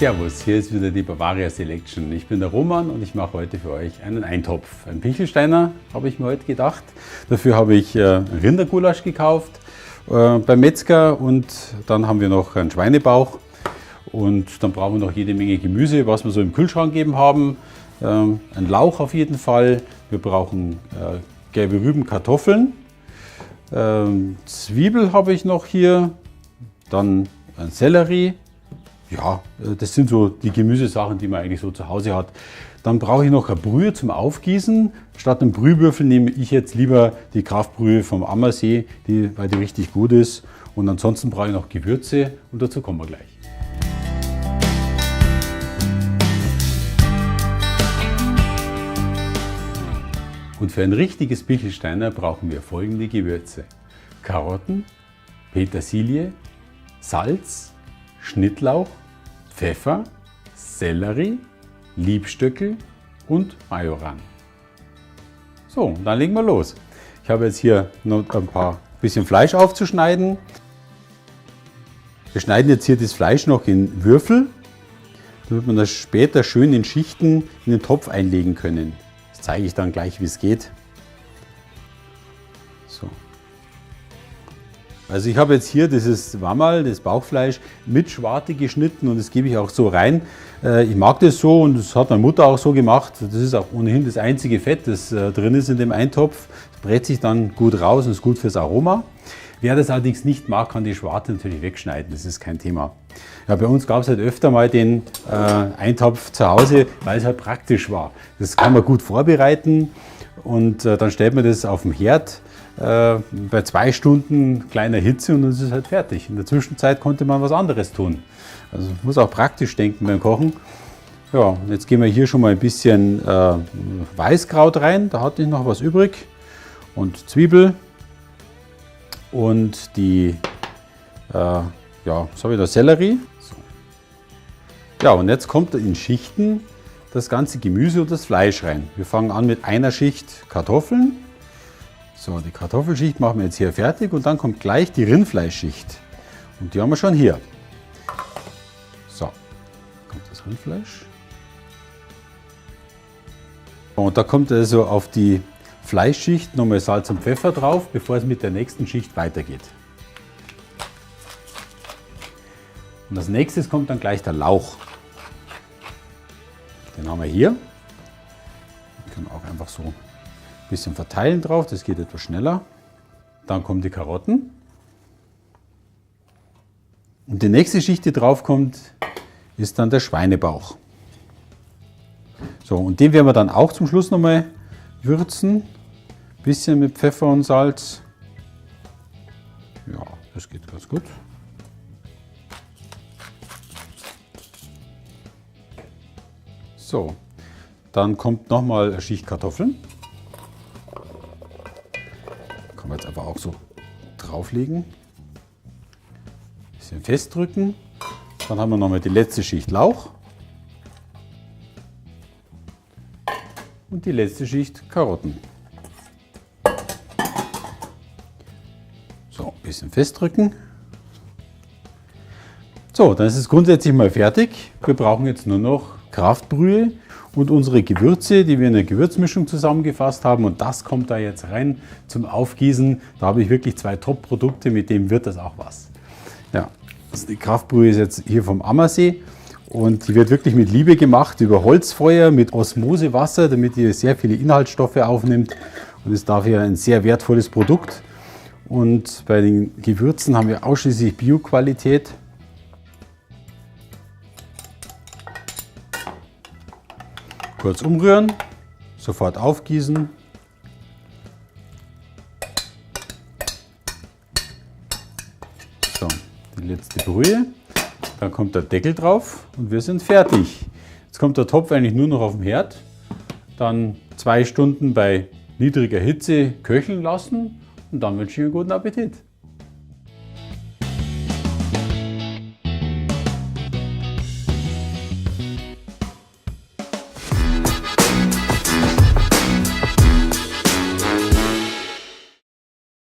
Servus, hier ist wieder die Bavaria Selection. Ich bin der Roman und ich mache heute für euch einen Eintopf. Ein Pichelsteiner habe ich mir heute gedacht. Dafür habe ich Rindergulasch gekauft beim Metzger und dann haben wir noch einen Schweinebauch und dann brauchen wir noch jede Menge Gemüse, was wir so im Kühlschrank gegeben haben. Ein Lauch auf jeden Fall. Wir brauchen gelbe Rüben, Kartoffeln. Zwiebel habe ich noch hier. Dann ein Sellerie. Ja, das sind so die Gemüsesachen, die man eigentlich so zu Hause hat. Dann brauche ich noch eine Brühe zum Aufgießen. Statt einem Brühwürfel nehme ich jetzt lieber die Kraftbrühe vom Ammersee, weil die richtig gut ist. Und ansonsten brauche ich noch Gewürze und dazu kommen wir gleich. Und für ein richtiges Pichelsteiner brauchen wir folgende Gewürze: Karotten, Petersilie, Salz, Schnittlauch, Pfeffer, Sellerie, Liebstöckel und Majoran. So, dann legen wir los. Ich habe jetzt hier noch ein bisschen Fleisch aufzuschneiden. Wir schneiden jetzt hier das Fleisch noch in Würfel, damit wir das später schön in Schichten in den Topf einlegen können. Das zeige ich dann gleich, wie es geht. So. Also ich habe jetzt hier dieses Wammerl, das Bauchfleisch, mit Schwarte geschnitten und das gebe ich auch so rein. Ich mag das so und das hat meine Mutter auch so gemacht. Das ist auch ohnehin das einzige Fett, das drin ist in dem Eintopf. Das brät sich dann gut raus und ist gut fürs Aroma. Wer das allerdings nicht mag, kann die Schwarte natürlich wegschneiden, das ist kein Thema. Ja, bei uns gab es halt öfter mal den Eintopf zu Hause, weil es halt praktisch war. Das kann man gut vorbereiten und dann stellt man das auf dem Herd bei 2 Stunden kleiner Hitze und dann ist es halt fertig. In der Zwischenzeit konnte man was anderes tun. Also man muss auch praktisch denken beim Kochen. Ja, jetzt geben wir hier schon mal ein bisschen Weißkraut rein, da hatte ich noch was übrig. Und Zwiebel und die, ja, was habe ich da, Sellerie. So. Ja, und jetzt kommt in Schichten das ganze Gemüse und das Fleisch rein. Wir fangen an mit einer Schicht Kartoffeln. So, die Kartoffelschicht machen wir jetzt hier fertig und dann kommt gleich die Rindfleischschicht. Und die haben wir schon hier. So, kommt das Rindfleisch. Und da kommt also auf die Fleischschicht nochmal Salz und Pfeffer drauf, bevor es mit der nächsten Schicht weitergeht. Und als nächstes kommt dann gleich der Lauch. Den haben wir hier. Wir können auch einfach so ein bisschen verteilen drauf, das geht etwas schneller. Dann kommen die Karotten. Und die nächste Schicht, die drauf kommt, ist dann der Schweinebauch. So, und den werden wir dann auch zum Schluss nochmal würzen. Ein bisschen mit Pfeffer und Salz. Ja, das geht ganz gut. So, dann kommt nochmal eine Schicht Kartoffeln. Kann man jetzt einfach auch so drauflegen. Ein bisschen festdrücken. Dann haben wir nochmal die letzte Schicht Lauch. Und die letzte Schicht Karotten. So, ein bisschen festdrücken. So, dann ist es grundsätzlich mal fertig. Wir brauchen jetzt nur noch Kraftbrühe und unsere Gewürze, die wir in der Gewürzmischung zusammengefasst haben. Und das kommt da jetzt rein zum Aufgießen. Da habe ich wirklich 2 Top-Produkte, mit denen wird das auch was. Ja, also die Kraftbrühe ist jetzt hier vom Ammersee. Und die wird wirklich mit Liebe gemacht, über Holzfeuer, mit Osmosewasser, damit die sehr viele Inhaltsstoffe aufnimmt. Und ist dafür ein sehr wertvolles Produkt. Und bei den Gewürzen haben wir ausschließlich Bio-Qualität. Kurz umrühren, sofort aufgießen. So, die letzte Brühe. Dann kommt der Deckel drauf und wir sind fertig. Jetzt kommt der Topf eigentlich nur noch auf den Herd. Dann 2 Stunden bei niedriger Hitze köcheln lassen und dann wünsche ich einen guten Appetit.